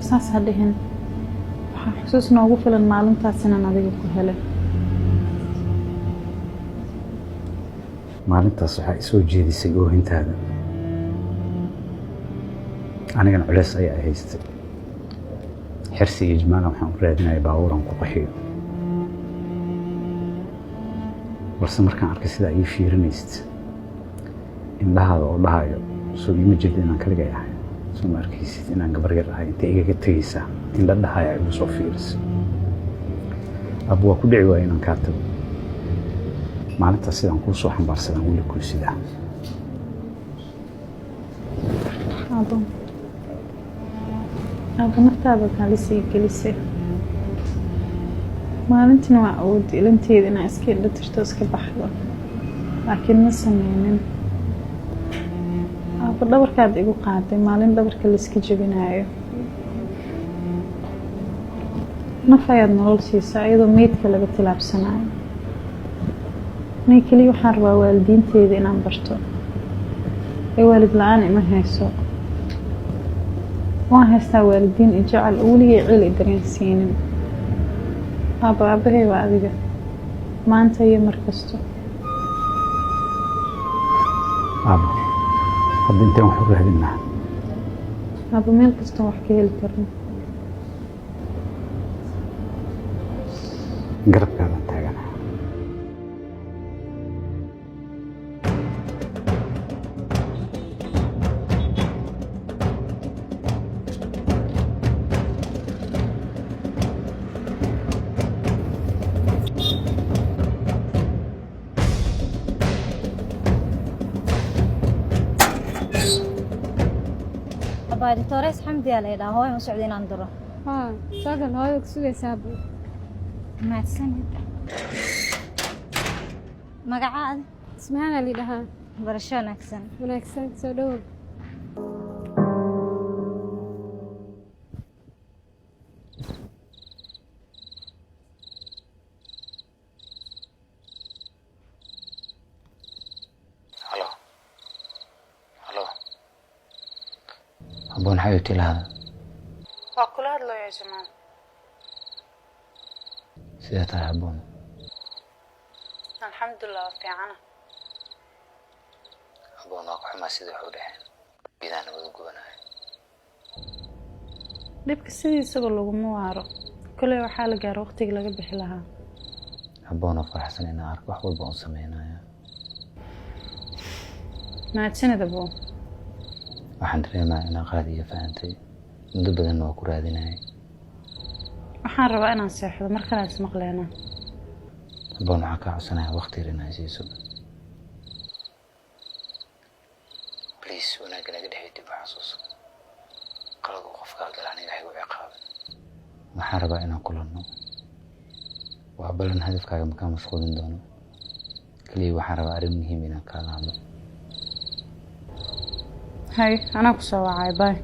saas hadhihin waxaa xusuus noogu filan maalintaas inaan adiga ku helay maalintaas waxaa isoo jeedisay oohintaada anigana culays ayaa haystay xirsi iyo ijmaala waxaan u raadinayay baabuuran ku qaxiyo balse markaan arkay sidaa ii fiirinaysid indhahaada oo dhahayo soo iima jeeda inaan kaligay ahay soo ma arkaysid inaan gabar yar ahay intay igaga tegaysaa indha dhahaya igu soo fiirisay abba waa ku dhici waaya inaan kaa tago maalintaas sidaan kuu soo xambaarsadaan weli kuu sidaa aabba naftaada kaalisii gelisay maalintina waa awoodda ilanteeda inaa iska indho tirto iska baxdo laakiin ma sameynin aabba dhabarkaad igu qaaday maalin dhabarka layska jebinaayo naf ayaad nolol siisaa iyadoo meydka laga tilaabsanaayo aniga keliya waxaan rabaa waalidiinteeda inaan barto ee waalid la-aan ima hayso waan haystaa waalidiin i jecel oo weligay cil i dareensiinin aabba aabbahay waa adiga maanta iyo mar kasto aabba hadda intaan wax u raadinaa aabba meel kastoo wax ka heli karno garabkaadaan taagana دكتوريس حمدي على إذا هو مسعودين أندرو. شغل هاي وكسوي سابو. ما تسند. مقعد. اسمها اللي لها. برشان أكسن. من أكسن سلوك. أبون حياتي لهذا وكل هذا له يا جماعة سيدتها يا أبون الحمد لله في عنا أبون أقوى ما سيدي حولين بيدانا وذقونا ديبك السيدي سبب لغو موارو كل يوم حالة قار وقتك لغا بحلها أبون أفرح سنين أعرف وحول بون سمينا ما تسند أبون waxaan dareemaa inaan qaadiyo fahantay muddo badan waa ku raadinayay waxaan rabaa inaan seexdo mar kale is maqleena aboon waxaan kaa codsanayaa waqti yar inaan siiso please wanaagga naga dhexay dib u xasuuso qalad uu qofkaa gala aniga igu ciqaaban waxaan rabaa inaan kulanno waa ballan hadafkaaga makaa mashquulin doono kaliya waxaan rabaa arrin muhiim inaan kaala hadlo هاي أنا كسوة عايباي